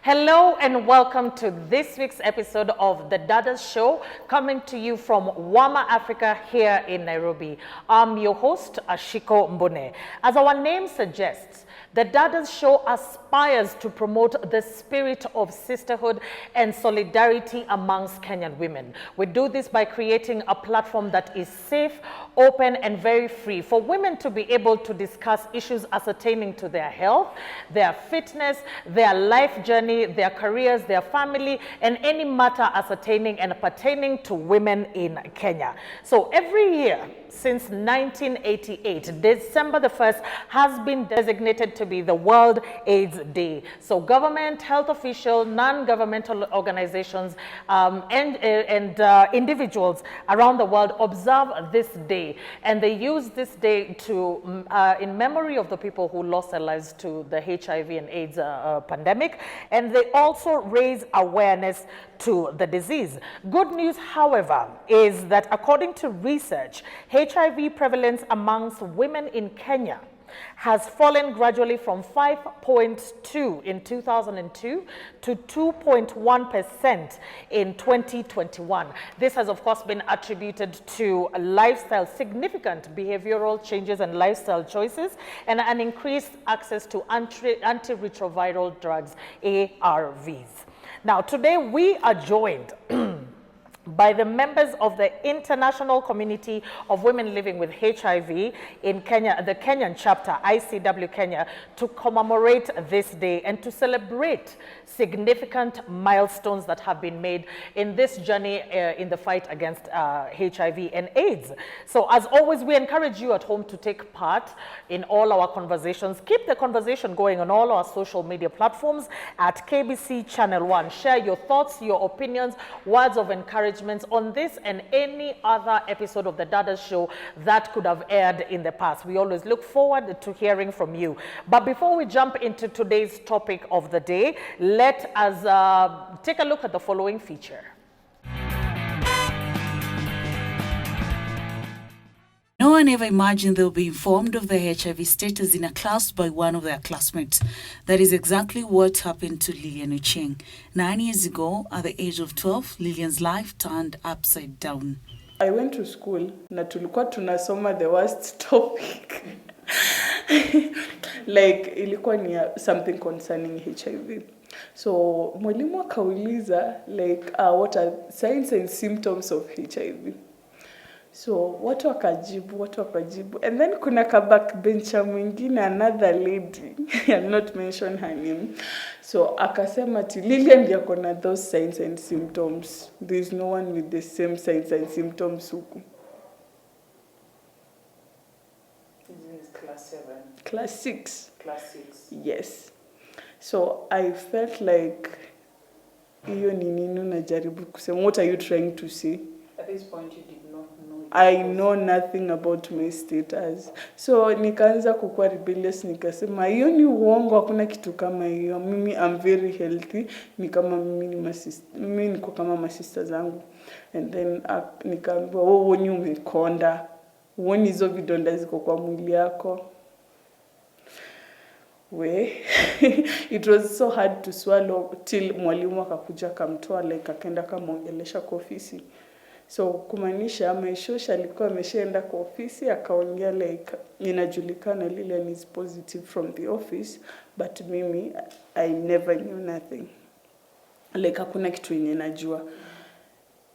Hello and welcome to this week's episode of the Dadas Show, coming to you from Wama Africa here in Nairobi. I'm your host, Ashiko Mbune. As our name suggests, the Dadas Show aspires to promote the spirit of sisterhood and solidarity amongst Kenyan women. We do this by creating a platform that is safe, open, and very free for women to be able to discuss issues pertaining to their health, their fitness, their life journey, their careers, their family, and any matter ascertaining and pertaining to women in Kenya. So every year since 1988, December the 1st has been designated to be the World AIDS Day. So government, health official, non-governmental organizations, and individuals around the world observe this day, and they use this day to in memory of the people who lost their lives to the HIV and AIDS pandemic, and they also raise awareness to the disease. Good news, however, is that according to research, HIV prevalence amongst women in Kenya has fallen gradually from 5.2 in 2002 to 2.1% in 2021. This has, of course, been attributed to significant behavioral changes and lifestyle choices, and an increased access to antiretroviral drugs, ARVs. Now, today we are joined by the members of the International Community of Women Living with HIV in Kenya, the Kenyan chapter, ICWK Kenya, to commemorate this day and to celebrate significant milestones that have been made in this journey in the fight against HIV and AIDS. So as always, we encourage you at home to take part in all our conversations. Keep the conversation going on all our social media platforms at KBC Channel 1. Share your thoughts, your opinions, words of encouragement on this and any other episode of the Dadas Show that could have aired in the past. We always look forward to hearing from you. But before we jump into today's topic of the day, let us take a look at the following feature. No one ever imagined they'll be informed of their HIV status in a class by one of their classmates. That is exactly what happened to Lilian Ochieng. 9 years ago, at the age of 12, Lilian's life turned upside down. I went to school na tulikuwa tunasoma the worst topic. Like ilikuwa ni something concerning HIV. So mwalimu akauliza like what are signs and symptoms of HIV. So watu wakajibu, and then kuna backbencher mwingine, another lady, I'll not mention her name. So akasema ati Lilian ndio kona those signs and symptoms. There is no one with the same signs and symptoms huku. This is class 7. Class 6. Class 6. Yes. So I felt like hiyo ni nini unajaribu kusema? What are you trying to say? At this point you did not know. I know nothing about my status. So nikaanza kukua rebellious, nikasema hiyo ni uongo, hakuna kitu kama hiyo. Mimi I'm very healthy, ni kama mimi niko kama masista zangu. And then nikaambiwa wewe umekonda. Uone hizo vidonda ziko kwa mwili yako. It was so hard to swallow till mwalimu akakuja kamtoa, like akaenda kamaongelesha kwa ofisi. So kumaanisha maishosha alikuwa ameshaenda kwa ofisi, akaongea like inajulikana Lilian is positive from the office, but mimi I never knew nothing. Like hakuna kitu yenye najua.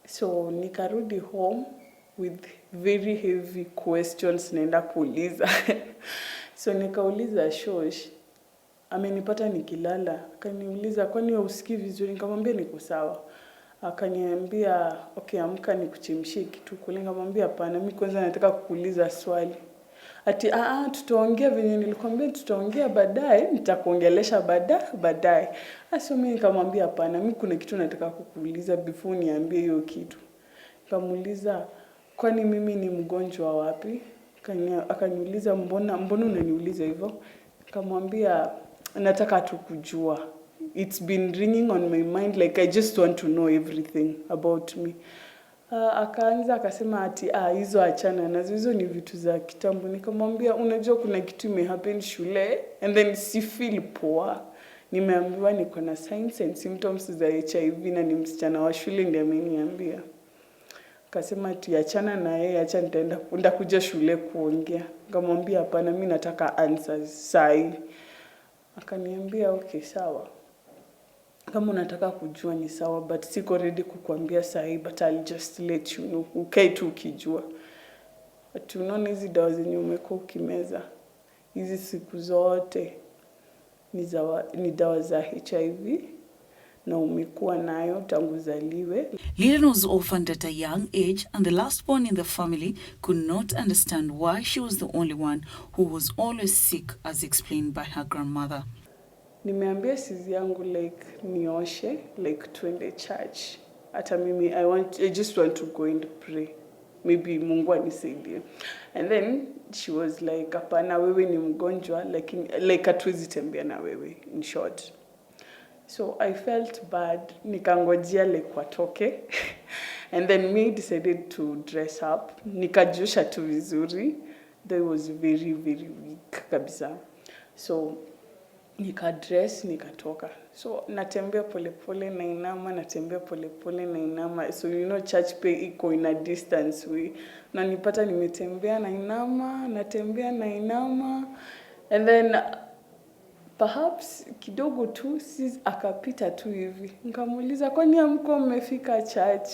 So nikarudi home with very heavy questions naenda kuuliza. So nikauliza shosh, amenipata nikilala, akaniuliza kwani wewe usikii vizuri? Nikamwambia niko sawa. Akaniambia okay, amka nikuchemshie kitu kule. Nikamwambia hapana, mimi kwanza nataka kukuuliza swali. Ati tutaongea venye nilikwambia tutaongea baadaye, nitakuongelesha baadaye. Sasa mimi nikamwambia hapana, mimi kuna kitu nataka kukuuliza before niambie hiyo kitu. Nikamuuliza kwani mimi ni mgonjwa wapi? Akaniuliza mbona unaniuliza hivyo? Nikamwambia nataka tu kujua. It's been ringing on my mind, like I just want to know everything about me. Akaanza akasema ati hizo achana nazo, hizo ni vitu za kitambo. Nikamwambia unajua kuna kitu imehappen shule and then si feel poa. Nimeambiwa niko na signs and symptoms za HIV na ni msichana wa shule ndiye ameniambia. Akasema tuachana na yeye, acha nitaenda kuja shule kuongea. Nikamwambia hapana, mimi nataka answers sai. Akaniambia okay sawa. Kama unataka kujua ni sawa, but siko ready kukuambia sai, but I'll just let you know. Ukae tu ukijua. Unaona hizi dawa zenye umekuwa ukimeza hizi siku zote ni dawa za HIV na umekuwa nayo tangu zaliwe. Lilian was orphaned at a young age, and the last born in the family could not understand why she was the only one who was always sick, as explained by her grandmother. Nimeambia sisi yangu like nioshe, like twende church. Hata mimi I just want to go and pray. Maybe Mungu anisaidie. And then she was like, hapana wewe ni mgonjwa, like hatuwezi tembea na wewe, in short. So I felt bad, nikangojea like watoke. And then me decided to dress up. Nikajusha tu vizuri. That was very, very weak kabisa. So nikadress, nikatoka. So natembea polepole na inama, natembea polepole na inama. So you know church pay iko in a distance way. Na nipata nimetembea na inama, natembea na inama. And then perhaps kidogo tu sis akapita tu hivi. Nikamuuliza kwani hamko mmefika church?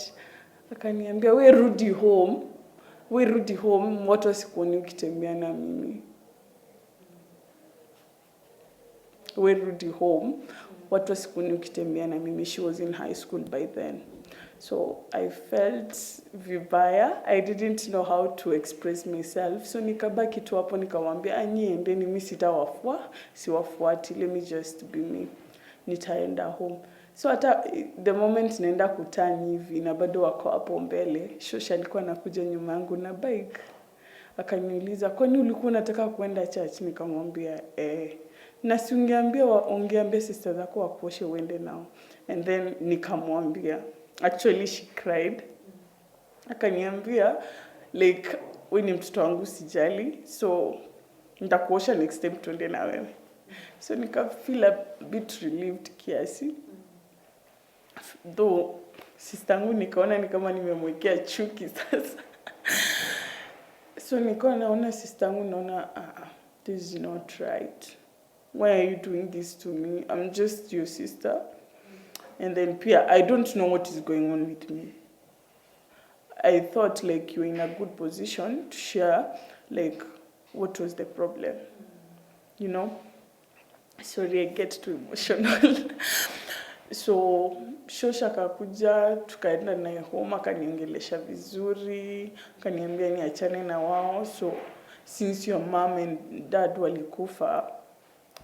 Akaniambia we rudi home. We rudi home, watu wasikuone ukitembea na mimi. We rudi home, watu wasikuone ukitembea na mimi. She was in high school by then. So I felt vibaya. I didn't know how to express myself. So nikabaki tu hapo nikamwambia anyendeni mimi siwafuati, let me just be me. Nitaenda home. So hata the moment naenda kutani hivi na bado wako hapo mbele, shosha alikuwa anakuja nyuma yangu na bike. Akaniuliza, "Kwani ulikuwa unataka kwenda church?" Nikamwambia, "Na si ungeambia sister zako wakuoshe uende nao." And then nikamwambia, actually she cried. Akaniambia like wewe ni mtoto wangu sijali, so nitakuosha next time tuende na wewe. So nika feel a bit relieved kiasi. Though sister yangu nikaona ni kama nimemwekea chuki sasa. So nikaona naona sister yangu naona this is not right. Why are you doing this to me? I'm just your sister. And then pia I don't know what is going on with me. I thought like you're in a good position to share like what was the problem. You know? Sorry, I get too emotional. So shosha kakuja, tukaenda naye home, akaniongelesha vizuri, akaniambia niachane na wao. So since your mom and dad walikufa,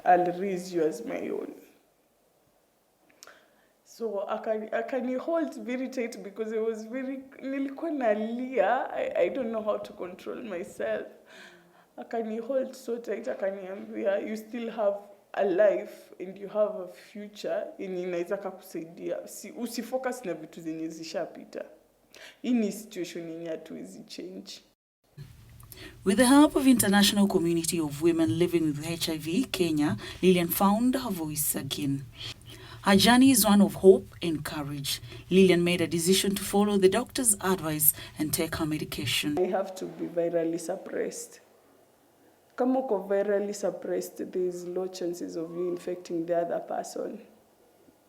I'll raise you as my own. So akani hold very tight because it was nilikuwa nalia. I don't know how to control myself. Akani hold so tight, akaniambia you still have a life and you have a future yenye inaweza kukusaidia. Usifocus na vitu zenye zishapita. Hii ni situation yenye hatuwezi change. With the help of international community of women living with HIV, Kenya, Lilian found her voice again. Her journey is one of hope and courage. Lilian made a decision to follow the doctor's advice and take her medication. I have to be virally suppressed. Kama uko virally suppressed, there is low chances of you infecting the other person.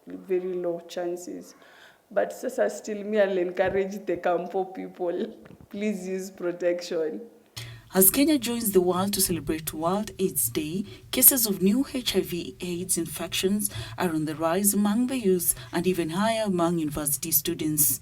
Very low chances. But sasa still me, I'll encourage the Campo people. Please use protection. As Kenya joins the world to celebrate World AIDS Day, cases of new HIV/AIDS infections are on the rise among the youth and even higher among university students.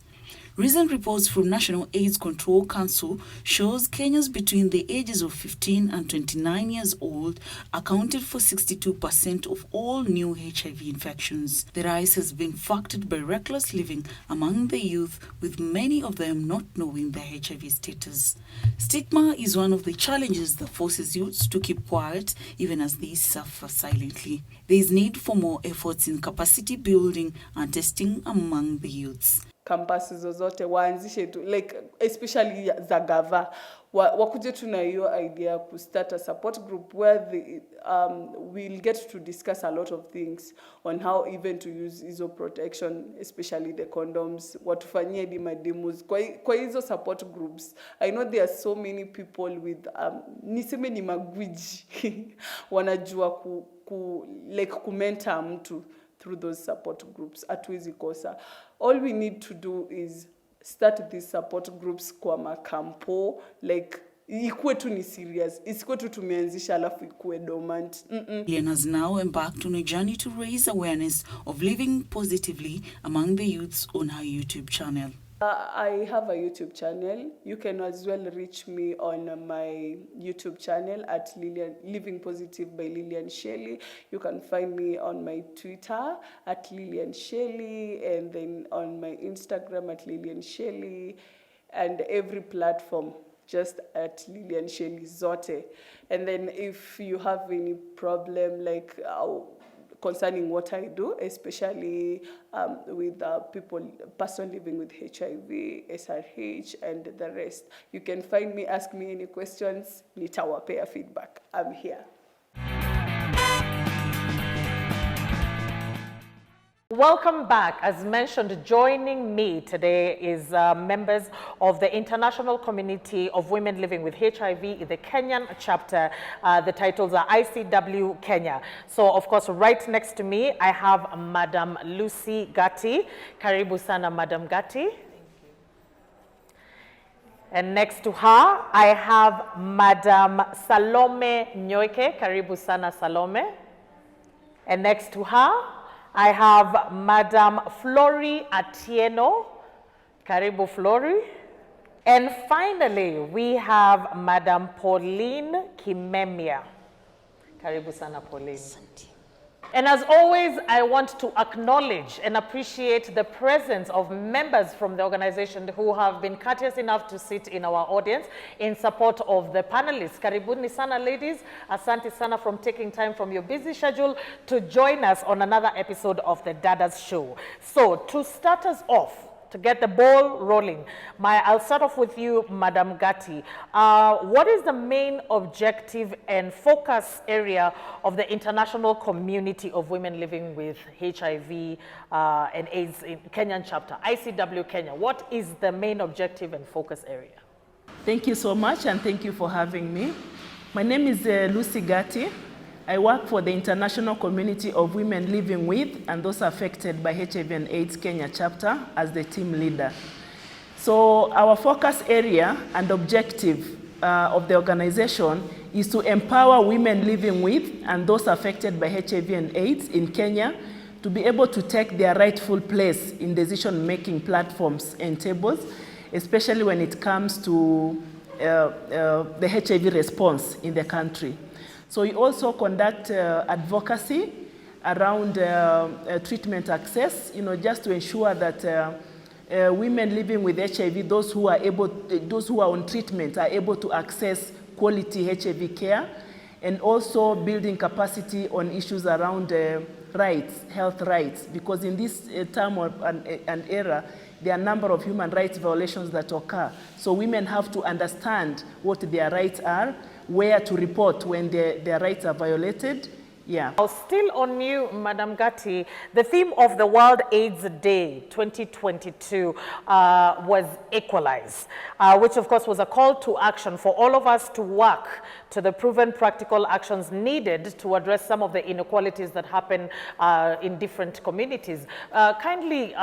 Recent reports from National AIDS Control Council shows Kenyans between the ages of 15 and 29 years old accounted for 62% of all new HIV infections. The rise has been factored by reckless living among the youth, with many of them not knowing their HIV status. Stigma is one of the challenges that forces youths to keep quiet even as they suffer silently. There is need for more efforts in capacity building and testing among the youths. kampasi zozote waanzishe tu, like especially za gava, wakuje tu na hiyo idea ya start a support group where we'll get to discuss a lot of things on how even to use hizo protection, especially the condoms, watufanyie di mademos kwa hizo support groups. I know there are so many people with niseme ni magwiji wanajua like kumentor mtu through those support groups. Hatuwezi kosa. All we need to do is start these support groups kwa makampo, like ikuwe tu ni serious, isikuwe tu tumeanzisha alafu ikuwe dormant. Lilian has now embarked on a journey to raise awareness of living positively among the youths on her YouTube channel. I have a YouTube channel. You can as well reach me on my YouTube channel at Living Positive by Lilian Shelley. You can find me on my Twitter at Lilian Shelley, and then on my Instagram at Lilian Shelley, and every platform just at Lilian Shelley Zote. And then if you have any problem like concerning what I do, especially with person living with HIV, SRH, and the rest, you can find me, ask me any questions, nitawapea feedback. I'm here. Welcome back. As mentioned, joining me today is members of the International Community of Women Living with HIV in the Kenyan chapter. The titles are ICWK Kenya. So, of course, right next to me, I have Madam Lucy Gati. Karibu sana, Madam Gati. And next to her, I have Madam Salome Nyoike. Karibu sana, Salome. And next to her, I have Madam Flory Atieno. Karibu Flory. And finally, we have Madam Pauline Kimemia. Karibu sana, Pauline. And as always, I want to acknowledge and appreciate the presence of members from the organization who have been courteous enough to sit in our audience in support of the panelists. Karibuni sana, ladies. Asante sana from taking time from your busy schedule to join us on another episode of the Dadas show. So to start us off, to get the ball rolling, I'll start off with you, Madam Gati. What is the main objective and focus area of the International Community of Women Living with HIV and AIDS in Kenyan chapter, ICWK Kenya? What is the main objective and focus area? Thank you so much, and thank you for having me. My name is Lucy Gati. I work for the International Community of Women Living with and those affected by HIV and AIDS Kenya chapter as the team leader. So our focus area and objective of the organization is to empower women living with and those affected by HIV and AIDS in Kenya to be able to take their rightful place in decision-making platforms and tables, especially when it comes to the HIV response in the country. So we also conduct advocacy around treatment access, just to ensure that women living with HIV, those who are on treatment, are able to access quality HIV care, and also building capacity on issues around rights, health rights, because in this time and era, there are a number of human rights violations that occur. So women have to understand what their rights are, where to report when their rights are violated. Yeah. Still on you, Madam Gati, the theme of the World AIDS Day 2022 was Equalize, which of course was a call to action for all of us to work to the proven practical actions needed to address some of the inequalities that happen in different communities. Kindly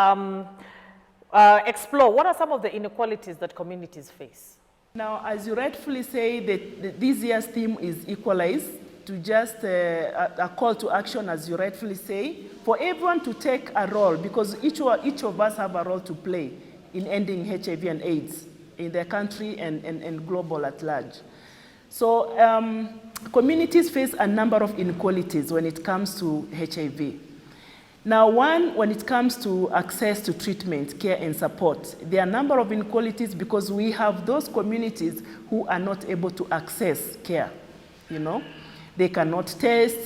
explore what are some of the inequalities that communities face. Now, as you rightfully say, this year's theme is Equalize, to just a call to action, as you rightfully say, for everyone to take a role, because each of us have a role to play in ending HIV and AIDS in the country and global at large. So communities face a number of inequalities when it comes to HIV. Now, one, when it comes to access to treatment, care, and support, there are a number of inequalities because we have those communities who are not able to access care. They cannot test,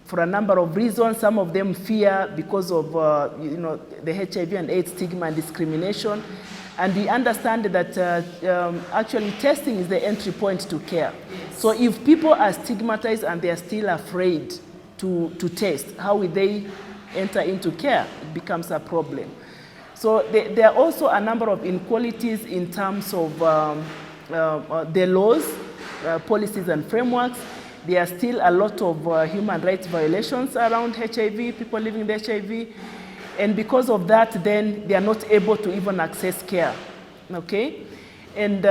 for a number of reasons. Some of them fear because of the HIV and AIDS stigma and discrimination. And we understand that actually testing is the entry point to care. Yes. So if people are stigmatized and they are still afraid to test, how will they enter into care? It becomes a problem. So there are also a number of inequalities in terms of the laws, policies and frameworks. There are still a lot of human rights violations around HIV, people living with HIV. And because of that, then they are not able to even access care, okay? And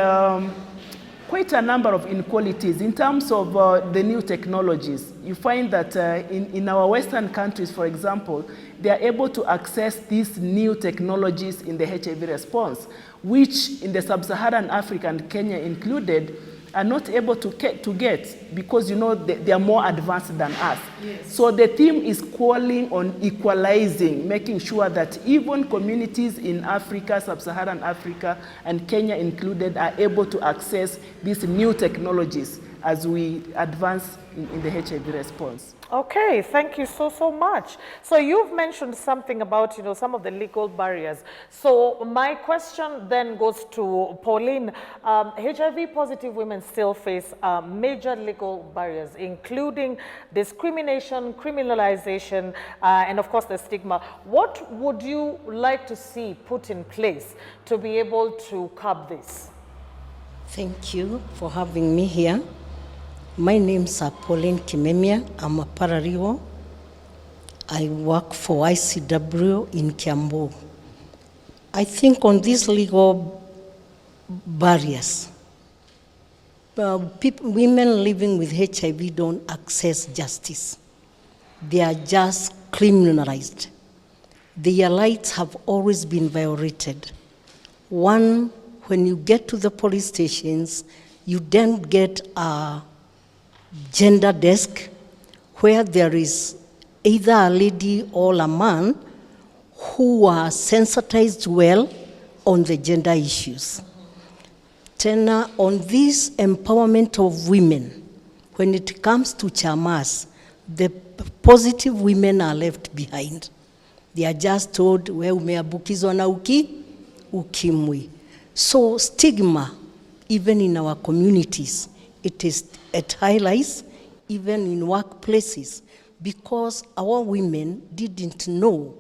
quite a number of inequalities. In terms of the new technologies, you find that in our Western countries, for example, they are able to access these new technologies in the HIV response, which in the sub-Saharan Africa and Kenya included, are not able to get because, they are more advanced than us. Yes. So the theme is calling on equalizing, making sure that even communities in Africa, sub-Saharan Africa, and Kenya included, are able to access these new technologies as we advance in the HIV response. Okay, thank you so much. So you've mentioned something about, some of the legal barriers. So my question then goes to Pauline. HIV positive women still face major legal barriers, including discrimination, criminalization, and of course the stigma. What would you like to see put in place to be able to curb this? Thank you for having me here. My name's Pauline Kimemia. I'm a paralegal. I work for ICWK in Kiambu. I think on these legal barriers, women living with HIV don't access justice. They are just criminalized. Their rights have always been violated. One, when you get to the police stations, you then get a gender desk where there is either a lady or a man who are sensitized well on the gender issues. Then on this empowerment of women, when it comes to chamas, the positive women are left behind. They are just told, we umeambukizwa na ukimwi. So stigma, even in our communities, it is at high rise, even in workplaces, because our women didn't know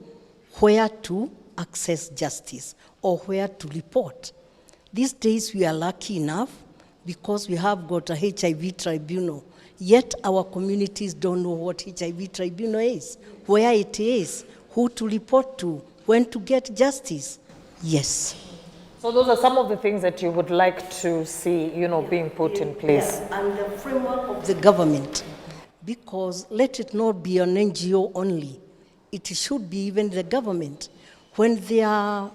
where to access justice or where to report. These days we are lucky enough because we have got a HIV tribunal, yet our communities don't know what HIV tribunal is, where it is, who to report to, when to get justice. Yes. So those are some of the things that you would like to see, being put in place. Yes, and the framework of the government, because let it not be an NGO only. It should be even the government. When there are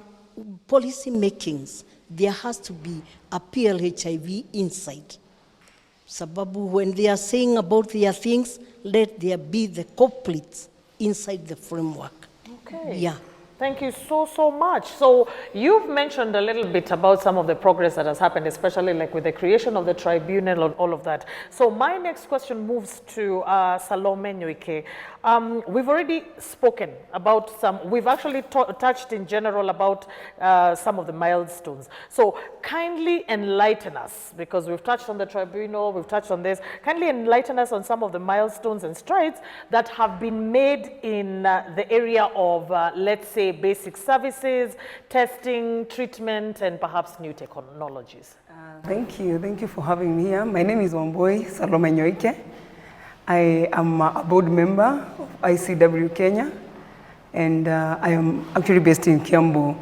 policy makings, there has to be a PLHIV inside. Sababu, when they are saying about their things, let there be the culprits inside the framework. Okay. Yeah. Thank you so much. So you've mentioned a little bit about some of the progress that has happened, especially like with the creation of the tribunal and all of that. So my next question moves to Salome Nyoike. We've already spoken about we've actually touched in general about some of the milestones. So kindly enlighten us, because we've touched on the tribunal, we've touched on this. Kindly enlighten us on some of the milestones and strides that have been made in the area of, let's say, basic services, testing, treatment, and perhaps new technologies. Thank you for having me here. My name is Salome Nyoike. I am a board member of ICWK Kenya, and I am actually based in Kiambu.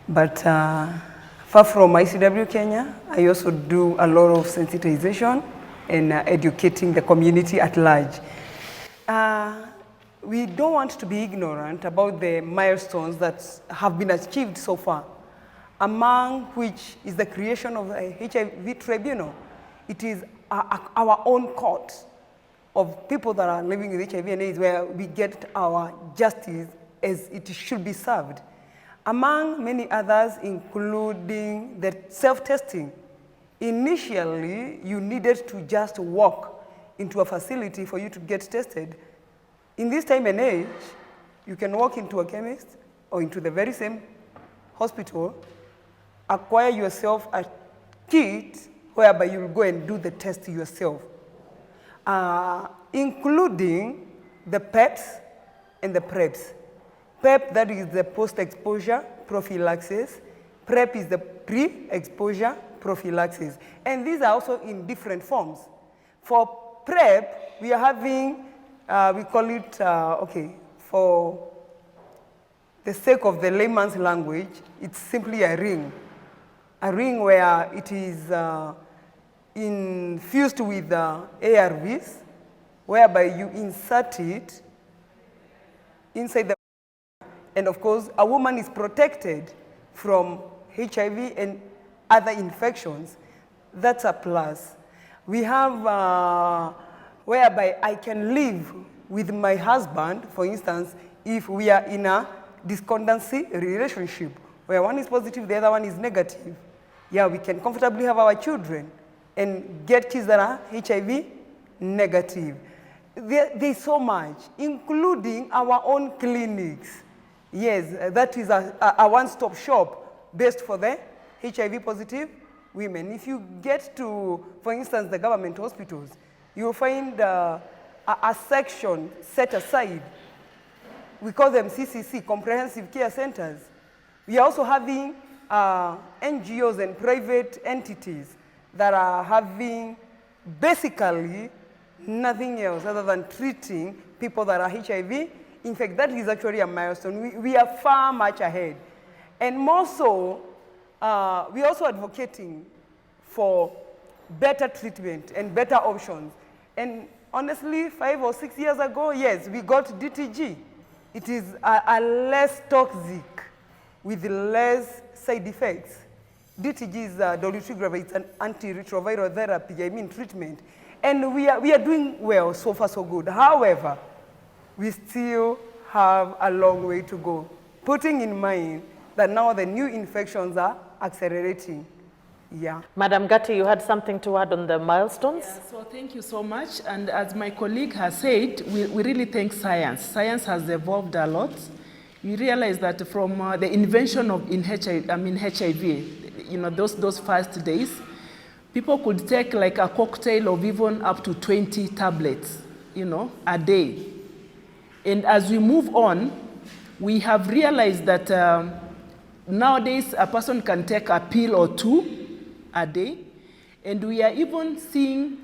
But far from ICWK Kenya, I also do a lot of sensitization and educating the community at large. We don't want to be ignorant about the milestones that have been achieved so far, among which is the creation of the HIV tribunal. It is our own court of people that are living with HIV and AIDS, where we get our justice as it should be served. Among many others, including the self-testing. Initially, you needed to just walk into a facility for you to get tested. In this time and age, you can walk into a chemist or into the very same hospital, acquire yourself a kit whereby you'll go and do the test yourself, including the PEPs and the PrEPs. PEP, that is the post-exposure prophylaxis. PrEP is the pre-exposure prophylaxis. And these are also in different forms. For PrEP, we are having, we call it, for the sake of the layman's language, it's simply a ring. A ring where it is infused with ARVs, whereby you insert it inside the, and of course, a woman is protected from HIV and other infections. That's a plus. We have whereby I can live with my husband, for instance, if we are in a discordancy relationship, where one is positive, the other one is negative. Yeah, we can comfortably have our children and get kids that are HIV negative. There's so much, including our own clinics. Yes, that is a one-stop shop based for the HIV positive women. If you get to, for instance, the government hospitals, you'll find a section set aside. We call them CCC, Comprehensive Care Centers. We are also having NGOs and private entities that are having basically nothing else other than treating people that are HIV. In fact, that is actually a milestone. We are far much ahead. And more so, we are also advocating for better treatment and better options. And honestly, 5 or 6 years ago, yes, we got DTG. It is a less toxic with less side effects. DTG is dolutegravir. It's an antiretroviral therapy, treatment. And we are doing well, so far so good. However, we still have a long way to go, putting in mind that now the new infections are accelerating. Yeah. Madam Gatti, you had something to add on the milestones? Yeah, so thank you so much. And as my colleague has said, we really thank science. Science has evolved a lot. We realize that from the invention of HIV, those first days, people could take like a cocktail of even up to 20 tablets, a day. And as we move on, we have realized that nowadays a person can take a pill or two a day, and we are even seeing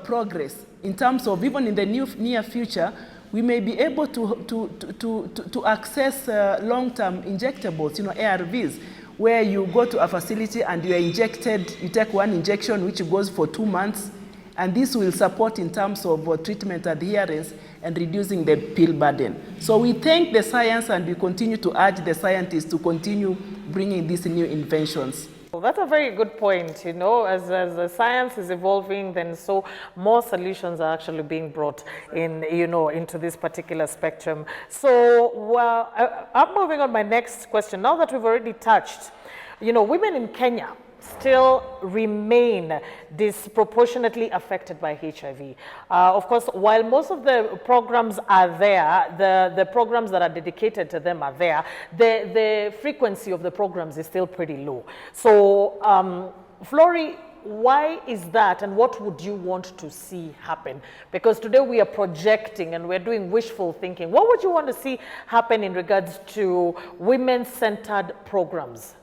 progress in terms of even in the near future, we may be able to access long-term injectables, ARVs, where you go to a facility and you are injected, you take one injection which goes for 2 months, and this will support in terms of treatment adherence and reducing the pill burden. So we thank the science and we continue to urge the scientists to continue bringing these new inventions. Well, that's a very good point. As the science is evolving, then so more solutions are actually being brought in, into this particular spectrum. So, well, I'm moving on my next question. Now that we've already touched, women in Kenya still remain disproportionately affected by HIV. Of course, while most of the programs are there, the programs that are dedicated to them are there, the frequency of the programs is still pretty low. So, Flory, why is that, and what would you want to see happen? Because today we are projecting and we're doing wishful thinking. What would you want to see happen in regards to women-centered programs?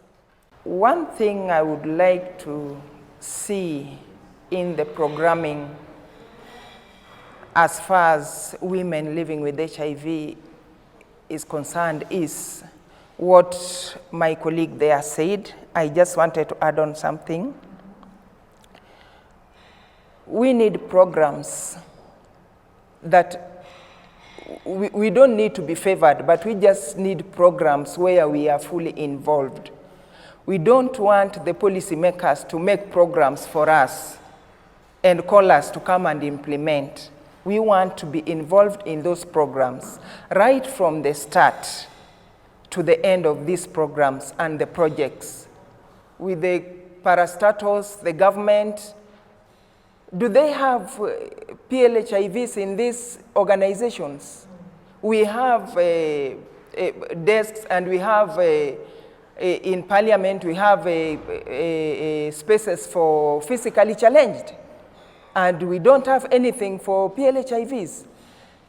One thing I would like to see in the programming as far as women living with HIV is concerned is what my colleague there said. I just wanted to add on something. We need programs that we don't need to be favored, but we just need programs where we are fully involved. We don't want the policymakers to make programs for us and call us to come and implement. We want to be involved in those programs right from the start to the end of these programs and the projects. With the parastatals, the government, Do they have PLHIVs in these organizations? We have desks, and we have in Parliament, we have spaces for physically challenged. And we don't have anything for PLHIVs.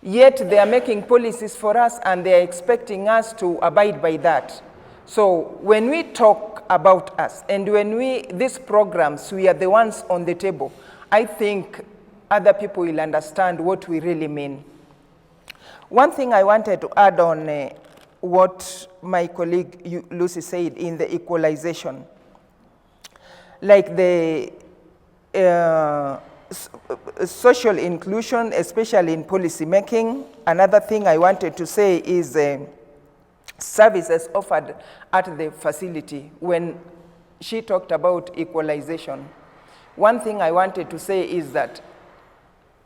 Yet they are making policies for us, and they are expecting us to abide by that. So when we talk about us, and when these programs, we are the ones on the table, I think other people will understand what we really mean. One thing I wanted to add on what my colleague Lucy said in the equalization, like the social inclusion, especially in policy making. Another thing I wanted to say is services offered at the facility. When she talked about equalization, one thing I wanted to say is that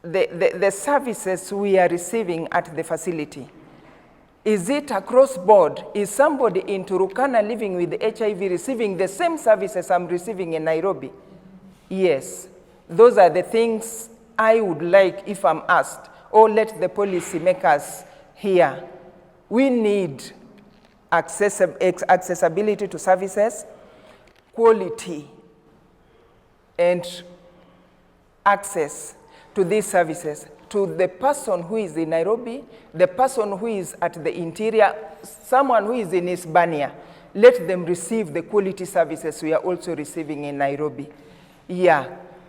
the services we are receiving at the facility, is it across board? Is somebody in Turkana living with HIV receiving the same services I'm receiving in Nairobi? Yes. Those are the things I would like, if I'm asked, or let the policy makers hear. We need accessibility to services, quality, and access to these services to the person who is in Nairobi, the person who is at the interior, someone who is in Hispania. Let them receive the quality services we are also receiving in Nairobi. Yeah,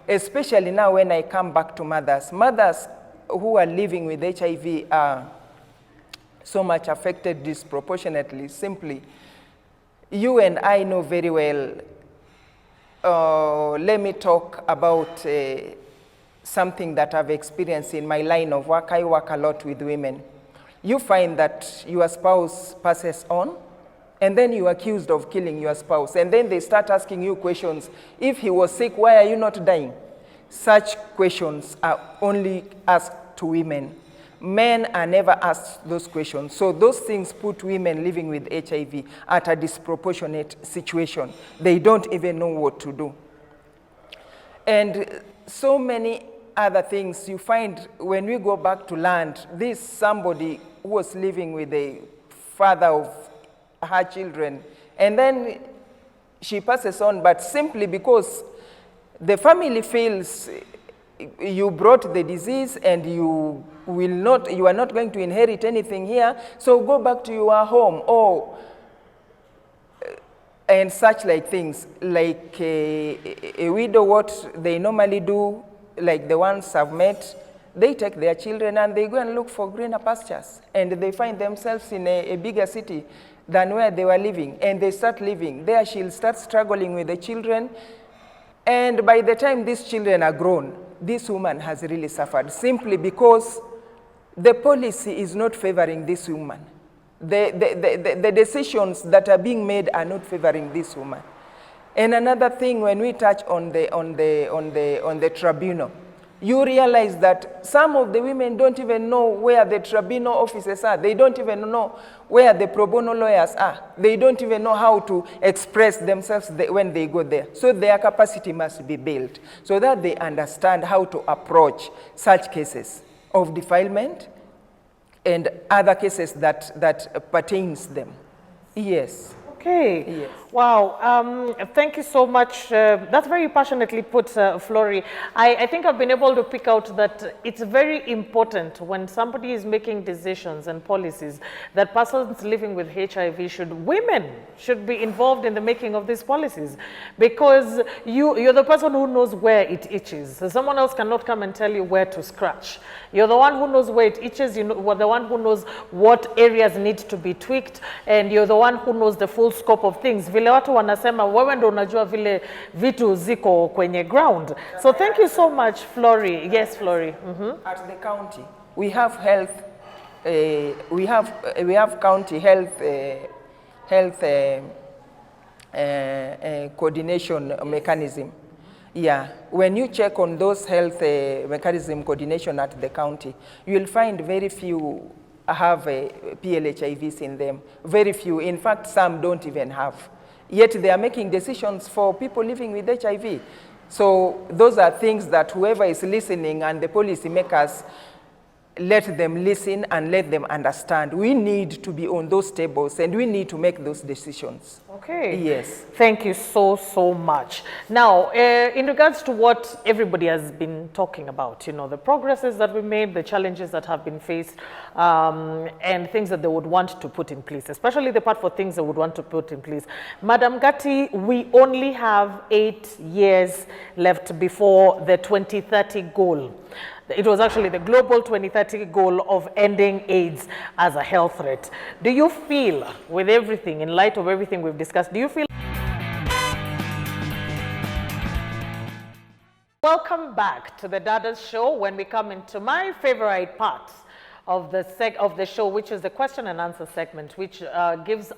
especially now when I come back to mothers. Mothers who are living with HIV are so much affected disproportionately. Simply, you and I know very well. Let me talk about something that I've experienced in my line of work. I work a lot with women. You find that your spouse passes on, and then you're accused of killing your spouse. And then they start asking you questions. If he was sick, why are you not dying? Such questions are only asked to women. Men are never asked those questions. So those things put women living with HIV at a disproportionate situation. They don't even know what to do. And so many other things you find when we go back to land. This somebody who was living with the father of her children, and then she passes on, but simply because the family feels you brought the disease and you are not going to inherit anything here, so go back to your home, or and such like things. Like a widow, what they normally do, like the ones I've met, they take their children and they go and look for greener pastures, and they find themselves in a bigger city than where they were living, and they start living. There she'll start struggling with the children, and by the time these children are grown, this woman has really suffered, simply because the policy is not favoring this woman. The decisions that are being made are not favoring this woman. And another thing, when we touch on the tribunal, you realize that some of the women don't even know where the tribunal officers are. They don't even know where the pro bono lawyers are. They don't even know how to express themselves when they go there. So their capacity must be built so that they understand how to approach such cases of defilement and other cases that pertains them. Yes. Okay. Yes. Wow. Thank you so much. That's very passionately put, Flory. I think I've been able to pick out that it's very important when somebody is making decisions and policies that persons living with HIV women should be involved in the making of these policies, because you're the person who knows where it itches. So someone else cannot come and tell you where to scratch. You're the one who knows where it itches. You're the one who knows what areas need to be tweaked, and you're the one who knows the full scope of things. Vile watu wanasema wewe ndo unajua vile vitu ziko kwenye ground. So thank you so much, Flory. Yes, Flory. At the county, we have health. We have county health coordination mechanism. Yeah, when you check on those health mechanism coordination at the county, you will find very few have PLHIVs in them. Very few. In fact, some don't even have. Yet they are making decisions for people living with HIV. So those are things that whoever is listening and the policymakers, let them listen and let them understand. We need to be on those tables and we need to make those decisions. Okay. Yes. Thank you so much. Now, in regards to what everybody has been talking about, you know, the progresses that we made, the challenges that have been faced, and things that they would want to put in place, especially the part for things they would want to put in place. Madam Gatti, we only have 8 years left before the 2030 goal. It was actually the global 2030 goal of ending AIDS as a health threat. Do you feel, with everything, in light of everything we've discussed, do you feel... Welcome back to the Dadas show, when we come into my favorite part of the show, which is the question and answer segment, which gives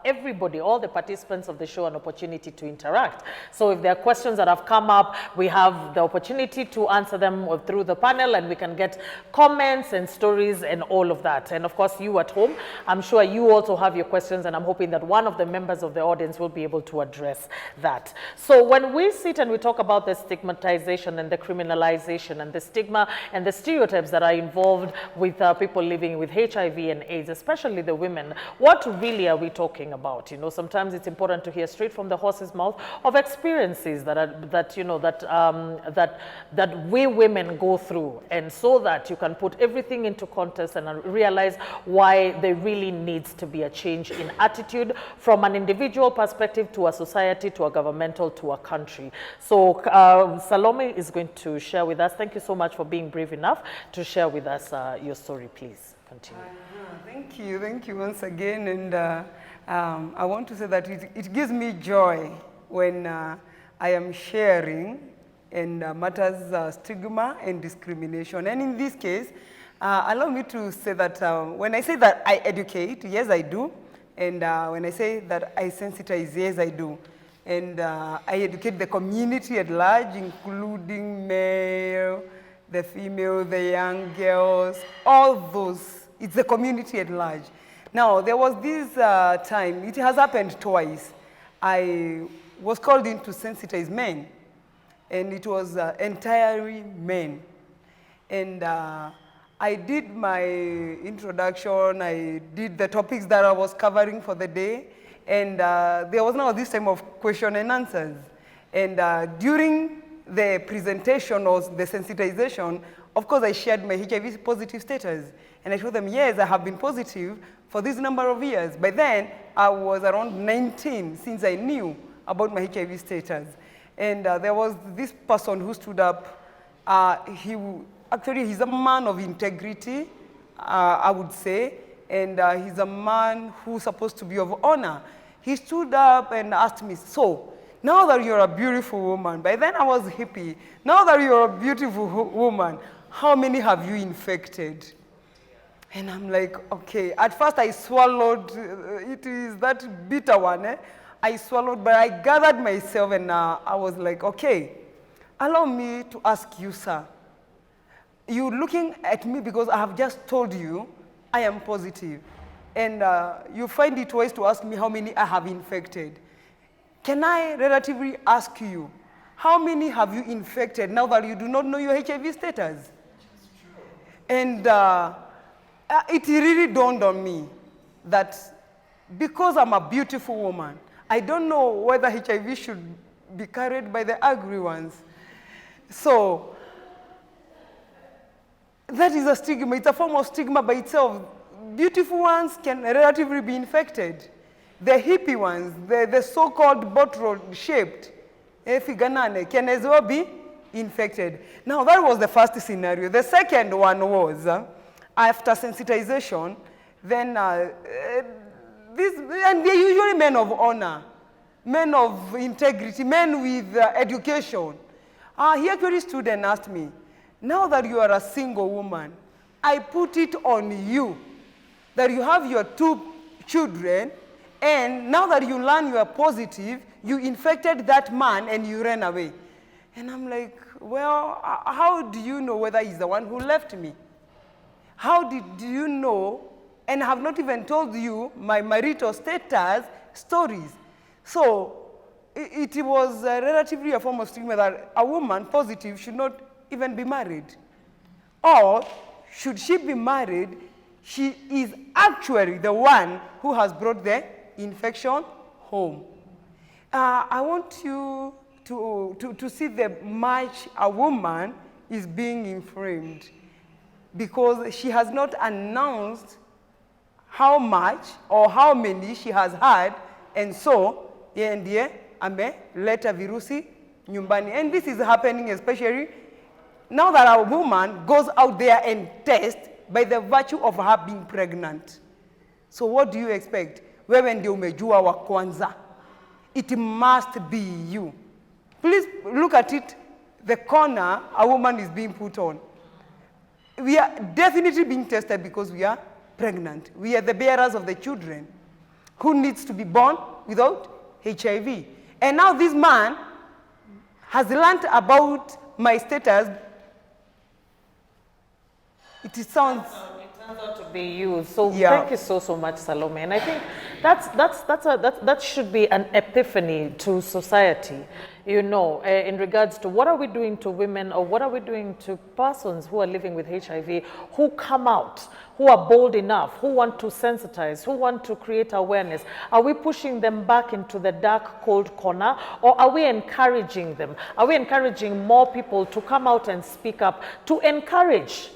everybody, all the participants of the show, an opportunity to interact. So if there are questions that have come up, we have the opportunity to answer them through the panel, and we can get comments and stories and all of that. And of course, you at home, I'm sure you also have your questions, and I'm hoping that one of the members of the audience will be able to address that. So when we sit and we talk about the stigmatization and the criminalization and the stigma and the stereotypes that are involved with people living with HIV and AIDS, especially the women, what really are we talking about? You know, sometimes it's important to hear straight from the horse's mouth of experiences that we women go through, and so that you can put everything into context and realize why there really needs to be a change in attitude from an individual perspective to a society, to a governmental, to a country. So Salome is going to share with us. Thank you so much for being brave enough to share with us your story. Please continue. Thank you once again, and I want to say that it gives me joy when I am sharing and matters stigma and discrimination. And in this case, allow me to say that when I say that I educate, yes I do, and when I say that I sensitize, yes I do. And I educate the community at large, including male, the female, the young girls, all those. It's the community at large. Now, there was this time, it has happened twice. I was called in to sensitize men, and it was entirely men. And I did my introduction, I did the topics that I was covering for the day, and there was now this time of question and answers. And during the presentation or the sensitization, of course, I shared my HIV positive status. And I told them, yes, I have been positive for this number of years. By then, I was around 19 since I knew about my HIV status. And there was this person who stood up. Actually, he's a man of integrity, I would say. And he's a man who's supposed to be of honor. He stood up and asked me, so, now that you're a beautiful woman, by then I was hippie, now that you're a beautiful woman, how many have you infected? And I'm like, okay. At first I swallowed, it is that bitter one, eh? I swallowed, but I gathered myself and I was like, okay, allow me to ask you, sir. You're looking at me because I have just told you I am positive. And you find it wise to ask me how many I have infected. Can I relatively ask you, how many have you infected now that you do not know your HIV status? And it really dawned on me that because I'm a beautiful woman, I don't know whether HIV should be carried by the ugly ones. So that is a stigma. It's a form of stigma by itself. Beautiful ones can relatively be infected. The hippie ones, the so-called bottle-shaped, can as well be infected. Now, that was the first scenario. The second one was, after sensitization, then and they're usually men of honor, men of integrity, men with education. He actually stood and asked me, now that you are a single woman, I put it on you that you have your 2 children, and now that you learn you are positive, you infected that man and you ran away. And I'm like, well, how do you know whether he's the one who left me? How did you know, and I have not even told you my marital status stories? So it was relatively a form of stigma that a woman positive should not even be married. Or should she be married, she is actually the one who has brought the infection home. I want you to see the much a woman is being inflamed, because she has not announced how much or how many she has had, and so ndiye ameleta virusi nyumbani. And this is happening especially now that a woman goes out there and tests by the virtue of her being pregnant. So what do you expect? Wewe ndio umejua wa kwanza. It must be you. Please look at it, the corner a woman is being put on. We are definitely being tested because we are pregnant. We are the bearers of the children who needs to be born without HIV. And now this man has learned about my status. It sounds... It turns out to be you. So Yeah. thank you so much, Salome. And I think that should be an epiphany to society, you know, in regards to what are we doing to women, or what are we doing to persons who are living with HIV, who come out, who are bold enough, who want to sensitize, who want to create awareness. Are we pushing them back into the dark, cold corner, or are we encouraging them? Are we encouraging more people to come out and speak up, to encourage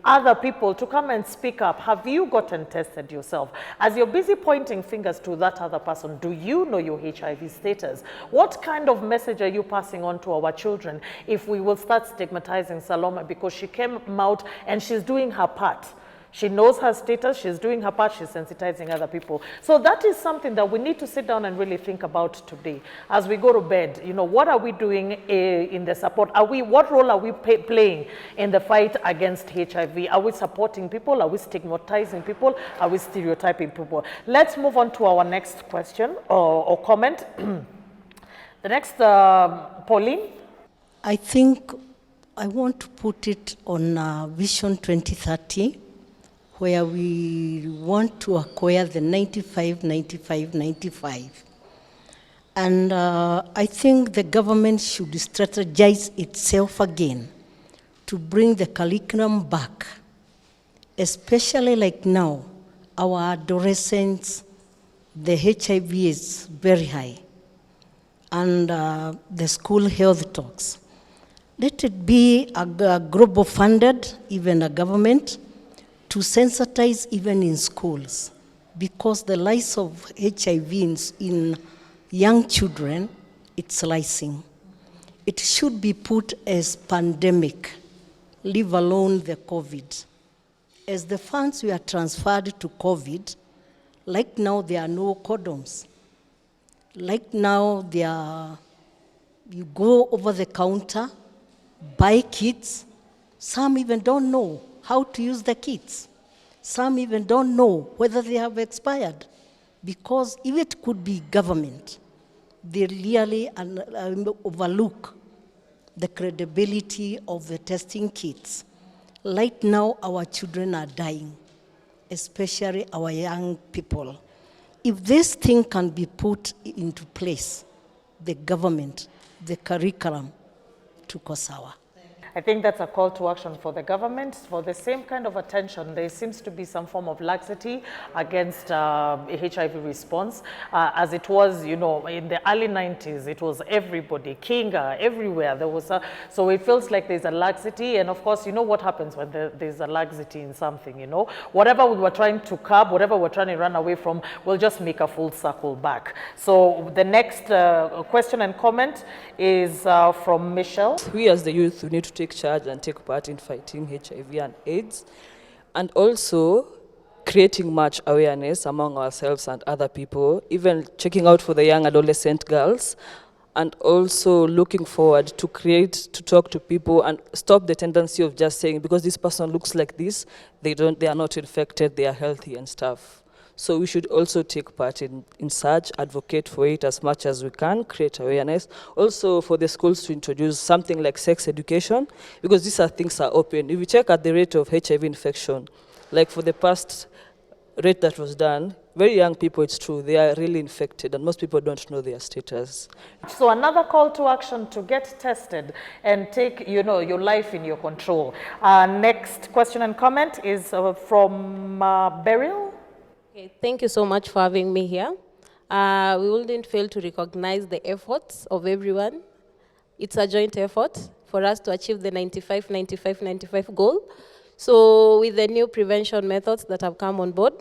other people to come and speak up? Have you gotten tested yourself? As you're busy pointing fingers to that other person, do you know your HIV status? What kind of message are you passing on to our children if we will start stigmatizing Salome because she came out and she's doing her part? She knows her status, she's doing her part, she's sensitizing other people. So that is something that we need to sit down and really think about today. As we go to bed, you know, what are we doing in the support? What role are we playing in the fight against HIV? Are we supporting people? Are we stigmatizing people? Are we stereotyping people? Let's move on to our next question or comment. The next, Pauline. I think I want to put it on Vision 2030, where we want to acquire the 95, 95, 95. And I think the government should strategize itself again to bring the curriculum back, especially like now, our adolescents, the HIV is very high, and the school health talks. Let it be a global funded, even a government, to sensitize even in schools, because the lives of HIV in young children, it's rising. It should be put as pandemic, leave alone the COVID. As the funds were transferred to COVID, like now there are no condoms. Like now you go over the counter, buy kits. Some even don't know how to use the kits. Some even don't know whether they have expired, because if it could be government, they really overlook the credibility of the testing kits. Right now, our children are dying, especially our young people. If this thing can be put into place, the government, the curriculum, tuko sawa. I think that's a call to action for the government. For the same kind of attention, there seems to be some form of laxity against HIV response, as it was, you know, in the early 90s. It was everybody, Kinga, everywhere. There was so it feels like there's a laxity, and of course, you know what happens when there's a laxity in something, you know? Whatever we were trying to curb, whatever we're trying to run away from, we'll just make a full circle back. So the next question and comment is from Michelle. We as the youth, we need to take charge and take part in fighting HIV and AIDS, and also creating much awareness among ourselves and other people, even checking out for the young adolescent girls, and also looking forward to talk to people and stop the tendency of just saying, because this person looks like this, they are not infected, they are healthy and stuff. So we should also take part in such, advocate for it as much as we can, create awareness. Also for the schools to introduce something like sex education, because these things are open. If we check at the rate of HIV infection, like for the past rate that was done, very young people, it's true, they are really infected, and most people don't know their status. So another call to action to get tested and take, your life in your control. Next question and comment is from Beryl. Okay, thank you so much for having me here. We wouldn't fail to recognize the efforts of everyone. It's a joint effort for us to achieve the 95-95-95 goal. So with the new prevention methods that have come on board,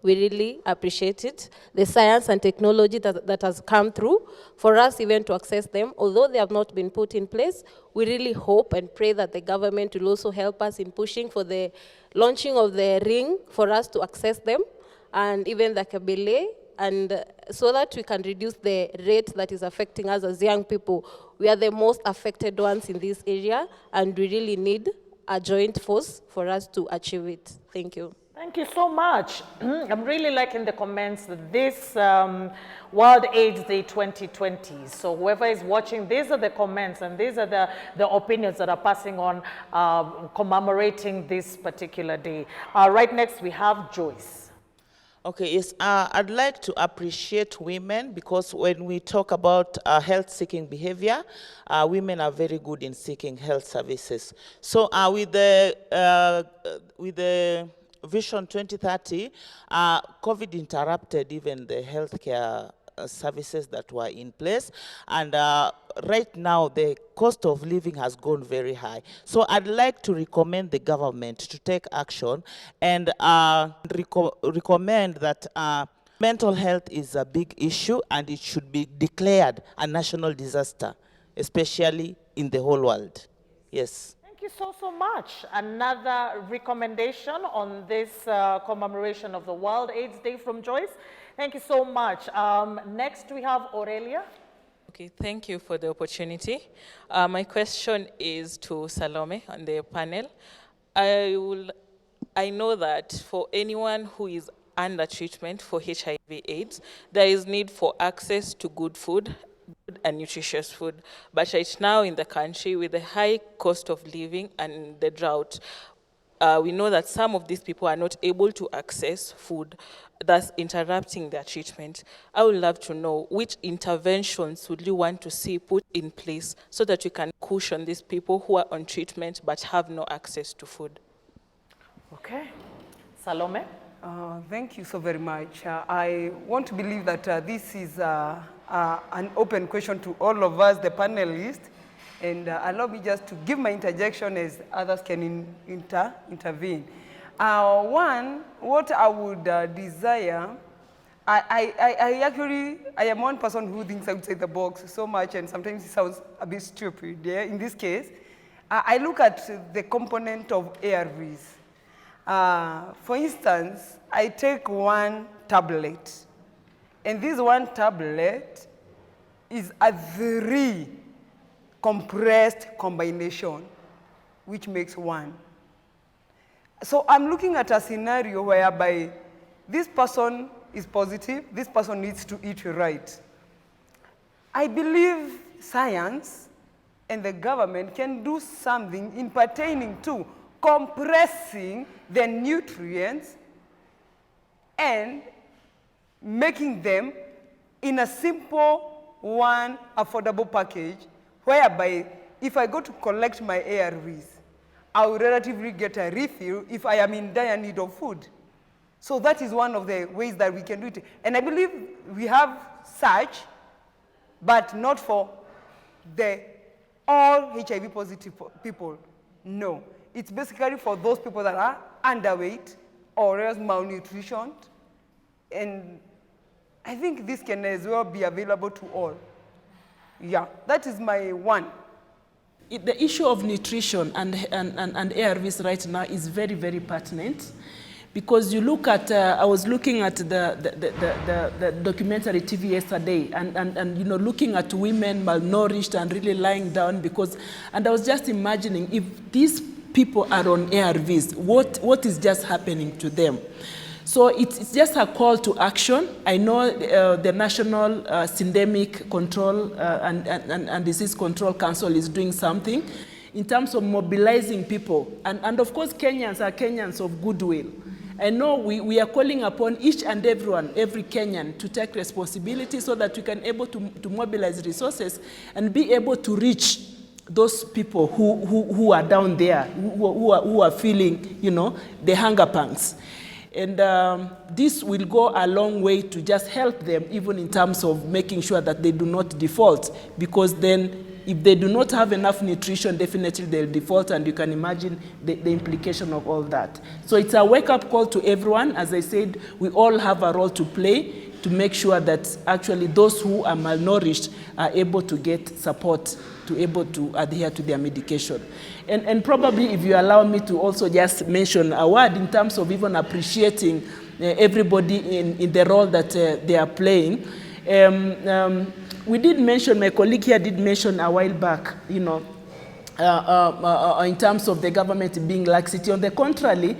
we really appreciate it. The science and technology that has come through for us even to access them, although they have not been put in place, we really hope and pray that the government will also help us in pushing for the launching of the ring for us to access them, and even the kabele, and so that we can reduce the rate that is affecting us as young people. We are the most affected ones in this area, and we really need a joint force for us to achieve it. Thank you. Thank you so much. I'm really liking the comments that this World AIDS Day 2020. So whoever is watching, these are the comments and these are the opinions that are passing on, commemorating this particular day. Right next, we have Joyce. Okay, yes, I'd like to appreciate women, because when we talk about health-seeking behavior, women are very good in seeking health services. So with the Vision 2030, COVID interrupted even the healthcare services that were in place, and right now the cost of living has gone very high. So I'd like to recommend the government to take action and recommend that mental health is a big issue and it should be declared a national disaster, especially in the whole world. Yes. Thank you so much. Another recommendation on this commemoration of the World AIDS Day from Joyce. Thank you so much. Next, we have Aurelia. Okay, thank you for the opportunity. My question is to Salome on the panel. I know that for anyone who is under treatment for HIV/AIDS, there is need for access to good food, good and nutritious food. But right now in the country, with the high cost of living and the drought, we know that some of these people are not able to access food, thus interrupting their treatment. I would love to know which interventions would you want to see put in place so that we can cushion these people who are on treatment but have no access to food. Okay. Salome? Thank you so very much. I want to believe that this is an open question to all of us, the panelists, and allow me just to give my interjection as others can intervene. One, what I would desire, I am one person who thinks outside the box so much, and sometimes it sounds a bit stupid. Yeah? In this case, I look at the component of ARVs. For instance, I take one tablet, and this one tablet is a 3 compressed combination, which makes 1. So I'm looking at a scenario whereby this person is positive, this person needs to eat right. I believe science and the government can do something in pertaining to compressing the nutrients and making them in a simple one affordable package, whereby if I go to collect my ARVs, I will relatively get a refill if I am in dire need of food. So that is one of the ways that we can do it. And I believe we have such, but not for the all HIV positive people. No. It's basically for those people that are underweight or else malnutrition. And I think this can as well be available to all. Yeah, that is my one. The issue of nutrition and ARVs right now is very, very pertinent, because you look at, I was looking at the documentary TV yesterday, and you know, looking at women malnourished and really lying down and I was just imagining if these people are on ARVs, what is just happening to them? So it's just a call to action. I know the National Syndemic Control and Disease Control Council is doing something in terms of mobilizing people. And of course, Kenyans are Kenyans of goodwill. I know we are calling upon each and everyone, every Kenyan, to take responsibility so that we can able to mobilize resources and be able to reach those people who are down there, who are feeling, you know, the hunger pangs. And this will go a long way to just help them, even in terms of making sure that they do not default, because then if they do not have enough nutrition, definitely they'll default, and you can imagine the implication of all that. So it's a wake-up call to everyone. As I said, we all have a role to play to make sure that actually those who are malnourished are able to get support to able to adhere to their medication. And probably, if you allow me to also just mention a word in terms of even appreciating everybody in the role that they are playing. We did mention, my colleague here did mention a while back, you know, in terms of the government being laxity. On the contrary,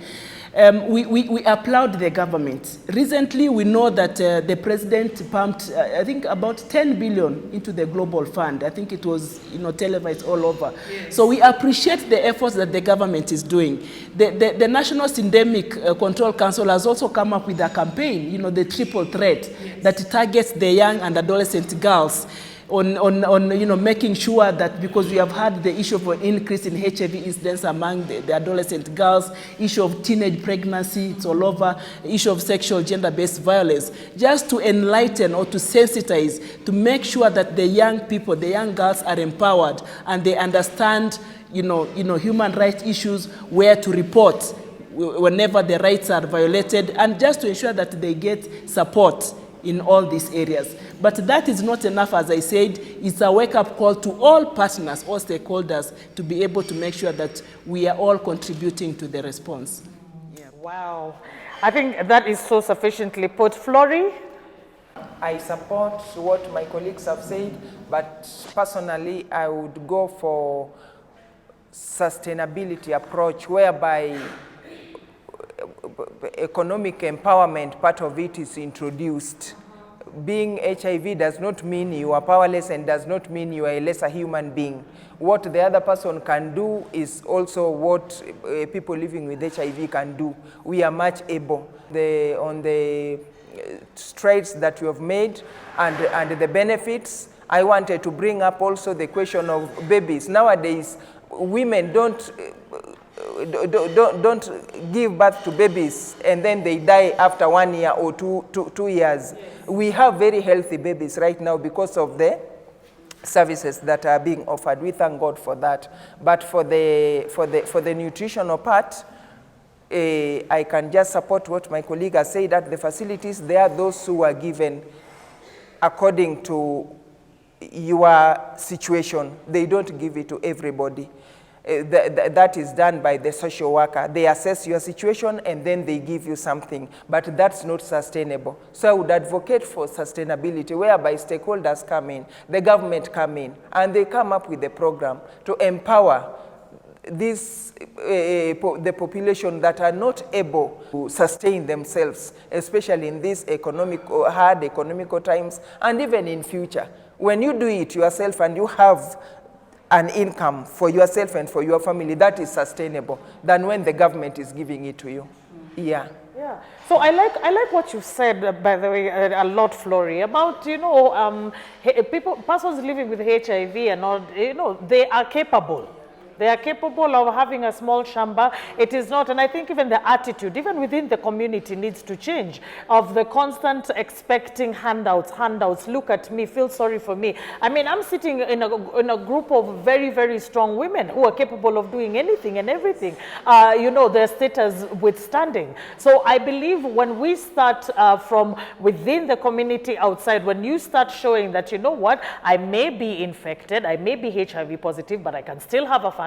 we applaud the government. Recently, we know that the president pumped, I think, about 10 billion into the global fund. I think it was, you know, televised all over. Yes. So we appreciate the efforts that the government is doing. The National Syndemic Control Council has also come up with a campaign, you know, the triple threat, yes, that targets the young and adolescent girls. On you know, making sure that, because we have had the issue of an increase in HIV incidence among the adolescent girls, issue of teenage pregnancy, it's all over, issue of sexual gender-based violence, just to enlighten or to sensitize, to make sure that the young people, the young girls are empowered and they understand, you know, human rights issues, where to report whenever the rights are violated, and just to ensure that they get support in all these areas. But that is not enough. As I said, it's a wake-up call to all partners, all stakeholders, to be able to make sure that we are all contributing to the response. Yeah. Wow. I think that is so sufficiently put. Flory? I support what my colleagues have said, but personally, I would go for sustainability approach, whereby economic empowerment, part of it, is introduced. Being HIV does not mean you are powerless and does not mean you are a lesser human being. What the other person can do is also what people living with HIV can do. We are much able. On the strides that we have made and the benefits, I wanted to bring up also the question of babies. Nowadays, women don't give birth to babies and then they die after 1 year or two years. Yes. We have very healthy babies right now because of the services that are being offered. We thank God for that. But for the nutritional part, I can just support what my colleague has said, that the facilities, there are those who are given according to your situation. They don't give it to everybody. That is done by the social worker. They assess your situation and then they give you something, but that's not sustainable. So I would advocate for sustainability, whereby stakeholders come in, the government come in, and they come up with a program to empower the population that are not able to sustain themselves, especially in these hard economical times, and even in future. When you do it yourself and you have an income for yourself and for your family, that is sustainable than when the government is giving it to you. Yeah. Yeah. So I like what you said, by the way, a lot, Flory, about, you know, persons living with HIV and all, you know, they are capable. They are capable of having a small shamba. It is not, and I think even the attitude, even within the community, needs to change, of the constant expecting handouts, look at me, feel sorry for me. I mean, I'm sitting in a group of very, very strong women who are capable of doing anything and everything, you know, their status withstanding. So I believe when we start from within the community outside, when you start showing that, you know what, I may be infected, I may be HIV positive, but I can still have a family,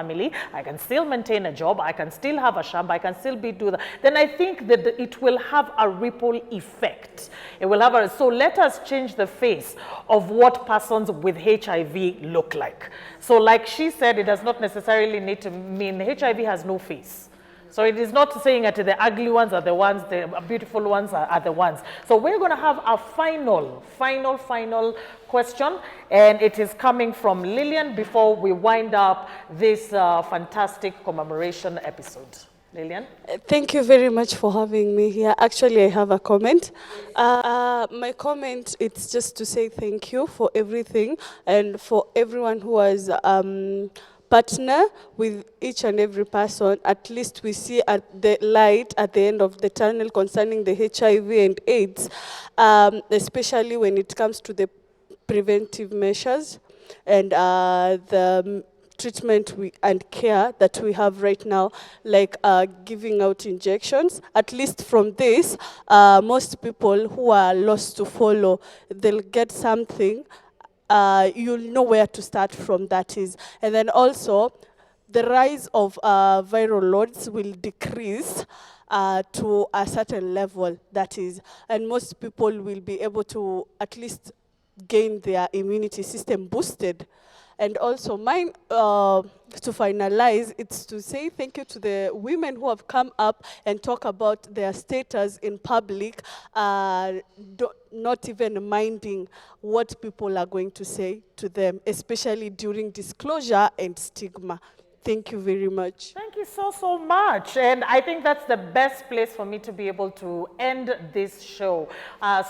I can still maintain a job, I can still have a shamba, I can still do that, then I think that it will have a ripple effect. It will have so let us change the face of what persons with HIV look like. So like she said, it does not necessarily need to mean HIV has no face. So it is not saying that the ugly ones are the ones, the beautiful ones are the ones. So we're going to have a final question, and it is coming from Lillian before we wind up this fantastic commemoration episode. Lillian? Thank you very much for having me here. Actually, I have a comment. My comment is just to say thank you for everything and for everyone who has partner with each and every person. At least we see at the light at the end of the tunnel concerning the HIV and AIDS, especially when it comes to the preventive measures and the treatment and care that we have right now, like giving out injections. At least from this, most people who are lost to follow, they'll get something. You'll know where to start from, that is. And then also, the rise of viral loads will decrease to a certain level, that is. And most people will be able to at least gain their immunity system boosted. And also mine, to finalize, it's to say thank you to the women who have come up and talk about their status in public, not even minding what people are going to say to them, especially during disclosure and stigma. Thank you very much. Thank you so much. And I think that's the best place for me to be able to end this show.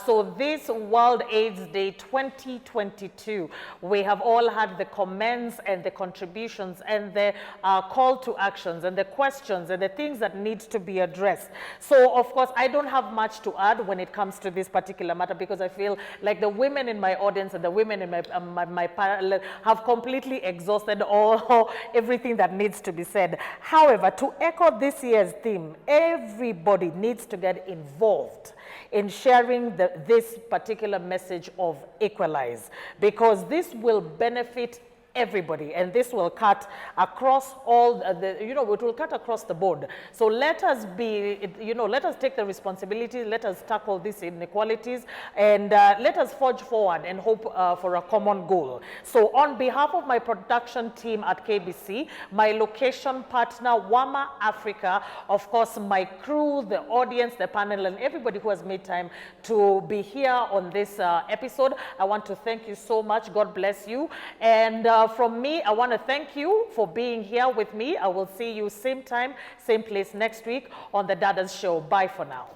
So this World AIDS Day 2022, we have all had the comments and the contributions and the call to actions and the questions and the things that need to be addressed. So of course, I don't have much to add when it comes to this particular matter, because I feel like the women in my audience and the women in my panel have completely exhausted everything that needs to be said. However, to echo this year's theme, everybody needs to get involved in sharing this particular message of equalize, because this will benefit everybody, and this will cut across all it will cut across the board. So let us let us take the responsibility, let us tackle these inequalities, and let us forge forward and hope for a common goal. So on behalf of my production team at KBC, my location partner, WAMA Africa, of course, my crew, the audience, the panel, and everybody who has made time to be here on this episode, I want to thank you so much. God bless you. And from me, I want to thank you for being here with me. I will see you same time, same place next week on the Dadas Show. Bye for now.